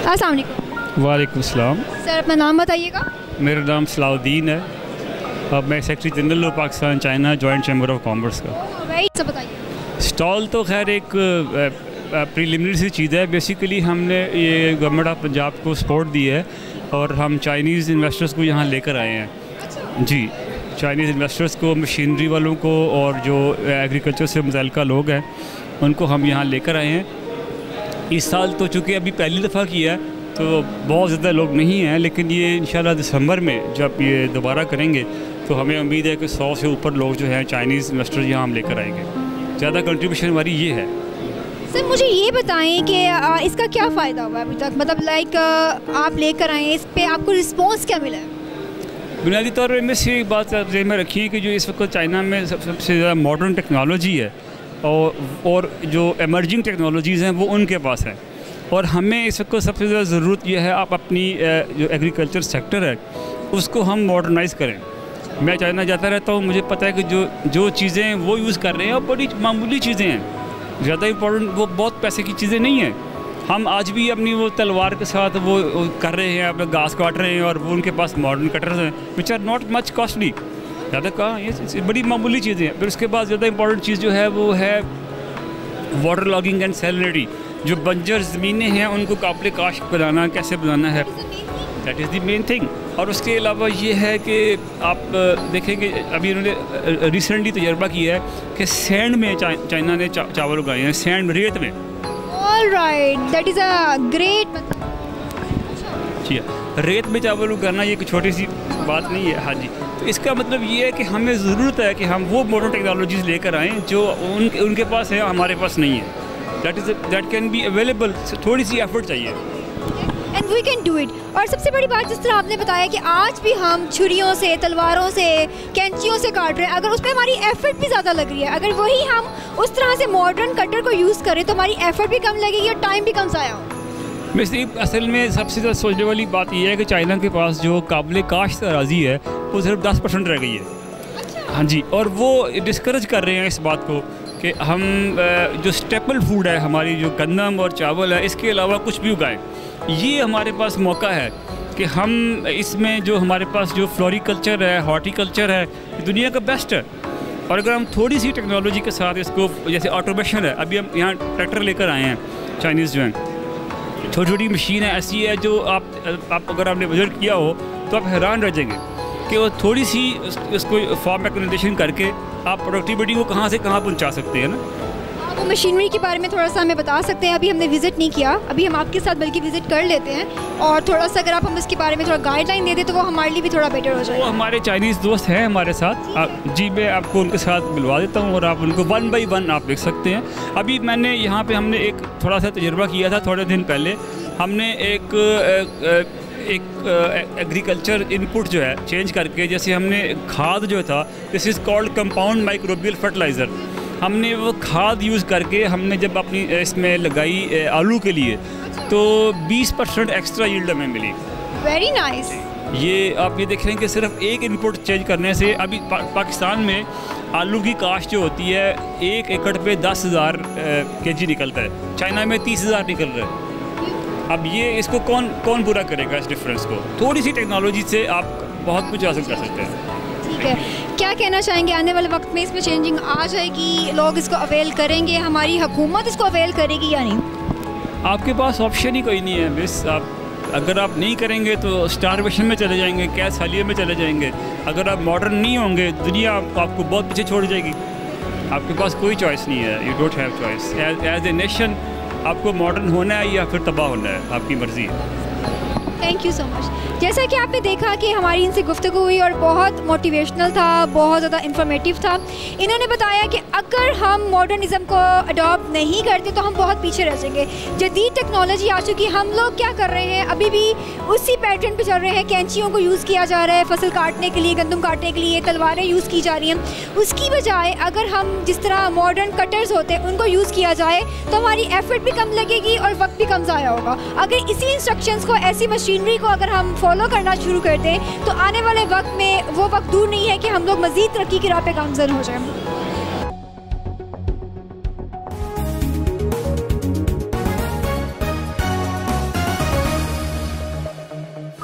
अस्सलाम वालेकुम। वालेकुम सलाम। सर अपना नाम बताइएगा। मेरा नाम सलाउद्दीन है। अब मैं सेक्रेटरी जनरल हूँ Pakistan China joint chamber of commerce का। राइट, सब बताइए। स्टॉल तो खैर एक प्रीलिमिनरी सी चीज़ है। बेसिकली हमने ये गवर्नमेंट ऑफ पंजाब को सपोर्ट दी है और हम चाइनीज़ इन्वेस्टर्स को यहाँ लेकर आए हैं। जी, चाइनीज़ इन्वेस्टर्स को, मशीनरी वालों को और जो एग्रीकल्चर से मुतल्लिका लोग हैं उनको हम यहाँ लेकर आए हैं। इस साल तो चूँकि अभी पहली दफ़ा किया है तो बहुत ज़्यादा लोग नहीं हैं, लेकिन ये इंशाल्लाह दिसंबर में जब ये दोबारा करेंगे तो हमें उम्मीद है कि 100 से ऊपर लोग जो हैं चाइनीज़ इन्वेस्टर यहाँ हम लेकर आएंगे। ज़्यादा कंट्रीब्यूशन हमारी ये है। सर मुझे ये बताएं कि इसका क्या फ़ायदा हुआ अभी तक, मतलब लाइक आप लेकर आए, इस पे आपको रिस्पॉन्स क्या मिला है? बुनियादी तौर पर इनमें से एक बात ज़हन में रखिए कि जो इस वक्त चाइना में सबसे ज़्यादा मॉडर्न टेक्नोलॉजी है और जो एमर्जिंग टेक्नोलॉजीज़ हैं वो उनके पास हैं, और हमें इस वक्त सबसे ज़्यादा ज़रूरत यह है आप अपनी जो एग्रीकल्चर सेक्टर है उसको हम मॉडर्नाइज़ करें। मैं चाइना जाता रहता हूँ, मुझे पता है कि जो चीज़ें वो यूज़ कर रहे हैं वो बड़ी मामूली चीज़ें हैं, ज़्यादा इम्पोर्टेंट वो बहुत पैसे की चीज़ें नहीं हैं। हम आज भी अपनी वो तलवार के साथ वो कर रहे हैं, अपना घास काट रहे हैं, और वो उनके पास मॉडर्न कटर्स हैं which are not much costly. ज़्यादा कहाँ, ये बड़ी मामूली चीज़ें हैं। फिर उसके बाद ज़्यादा इंपॉर्टेंट चीज़ जो है वो है वाटर लॉगिंग एंड सैलिनिटी। जो बंजर ज़मीनें हैं उनको काबिल काश्त बनाना, कैसे बनाना है, that is the main thing. और उसके अलावा ये है कि आप देखेंगे अभी इन्होंने रिसेंटली तजर्बा किया है कि सैंड में चाइना ने चावल उगाए हैं, सैंड रेत में। Alright, that is a great. जी, रेत में चावल उगाना ये कोई छोटी सी बात नहीं है। हाँ जी, तो इसका मतलब ये है कि हमें ज़रूरत है कि हम वो मॉडर्न टेक्नोलॉजीज़ लेकर आएँ जो उनके पास है, हमारे पास नहीं है। That can be available. थोड़ी सी एफर्ट चाहिए and we can do it. और सबसे बड़ी बात, जिस तरह आपने बताया कि आज भी हम छुरियों से, तलवारों से, कैंचियों से काट रहे हैं, अगर उसमें हमारी एफर्ट भी ज़्यादा लग रही है, अगर वही हम उस तरह से मॉडर्न कटर को यूज़ करें तो हमारी एफर्ट भी कम लगेगी और टाइम भी कम ज़ाया हो। वैसे असल में सबसे ज़्यादा सोचने वाली बात यह है कि चाइना के पास जो काबिल काश्त अराज़ी है वो सिर्फ 10% रह गई है। हाँ जी, और वो डिस्करेज कर रहे हैं इस बात को कि हम जो स्टेपल फूड है, हमारी जो गंदम और चावल है, इसके अलावा कुछ भी उगाएं। ये हमारे पास मौका है कि हम इसमें जो हमारे पास जो फ्लोरिकल्चर है, हॉर्टिकल्चर है, दुनिया का बेस्ट है। और अगर हम थोड़ी सी टेक्नोलॉजी के साथ इसको, जैसे ऑटोमेशन है, अभी हम यहाँ ट्रैक्टर लेकर आए हैं चाइनीज़ जो हैं, छोटी छोटी मशीन है ऐसी है जो आप अगर आपने विजिट किया हो तो आप हैरान रह जाएंगे कि वो थोड़ी सी उसको फॉर्म मैकेनाइजेशन करके आप प्रोडक्टिविटी को कहाँ से कहाँ पहुँचा सकते हैं ना। वो मशीनरी के बारे में थोड़ा सा हमें बता सकते हैं? अभी हमने विज़िट नहीं किया, अभी हम आपके साथ बल्कि विज़िट कर लेते हैं, और थोड़ा सा अगर आप हम इसके बारे में थोड़ा गाइडलाइन दे दें तो वो हमारे लिए भी थोड़ा बेटर हो जाए। वो हमारे चाइनीज़ दोस्त हैं हमारे साथ। जी, मैं आपको उनके साथ मिलवा देता हूँ और आप उनको 1 by 1 आप देख सकते हैं। अभी मैंने यहाँ पे हमने एक थोड़ा सा तजर्बा किया था थोड़े दिन पहले। हमने एक एग्रीकल्चर इनपुट जो है चेंज करके, जैसे हमने खाद जो था, this is called compound microbial fertiliser, हमने वो खाद यूज़ करके हमने जब अपनी इसमें लगाई आलू के लिए तो 20% एक्स्ट्रा यील्ड हमें मिली। Very nice. ये आप ये देख रहे हैं कि सिर्फ एक इनपुट चेंज करने से अभी पाकिस्तान में आलू की काश्त जो होती है 1 एकड़ पे 10,000 kg निकलता है, चाइना में 30,000 निकल रहा है। अब ये इसको कौन पूरा करेगा इस डिफरेंस को? थोड़ी सी टेक्नोलॉजी से आप बहुत कुछ हासिल कर सकते हैं। ठीक है, क्या कहना चाहेंगे आने वाले वक्त में इसमें चेंजिंग आ जाएगी, लोग इसको अवेल करेंगे, हमारी हुकूमत इसको अवेल करेगी या नहीं? आपके पास ऑप्शन ही कोई नहीं है मिस। आप अगर आप नहीं करेंगे तो स्टारवेशन में चले जाएंगे, कैस हालिया में चले जाएंगे। अगर आप मॉडर्न नहीं होंगे दुनिया आपको बहुत पीछे छोड़ जाएगी। आपके पास कोई चॉइस नहीं है, you don't have choice. As a nation आपको मॉडर्न होना है या फिर तबाह होना है, आपकी मर्ज़ी है। Thank you so much. जैसा कि आपने देखा कि हमारी इनसे गुफ्तगू हुई और बहुत मोटिवेशनल था, बहुत ज़्यादा इंफॉर्मेटिव था। इन्होंने बताया कि अगर हम मॉडर्निज़म को अडॉप्ट नहीं करते तो हम बहुत पीछे रह जाएंगे। जदीद टेक्नोलॉजी आ चुकी, हम लोग क्या कर रहे हैं, अभी भी उसी पैटर्न पे चल रहे हैं। कैंचियों को यूज़ किया जा रहा है फसल काटने के लिए, गंदम काटने के लिए तलवारें यूज़ की जा रही हैं। उसकी बजाय अगर हम जिस तरह मॉडर्न कटर्स होते हैं उनको यूज़ किया जाए तो हमारी एफर्ट भी कम लगेगी और वक्त भी कम ज़ाया होगा। अगर इसी इंस्ट्रक्शंस को, ऐसी मशीनरी को अगर हम फॉलो करना शुरू कर दें तो आने वाले वक्त में वो वक्त दूर नहीं है कि हम लोग मज़ीद तरक्की की राह पे गामज़न हो जाएं।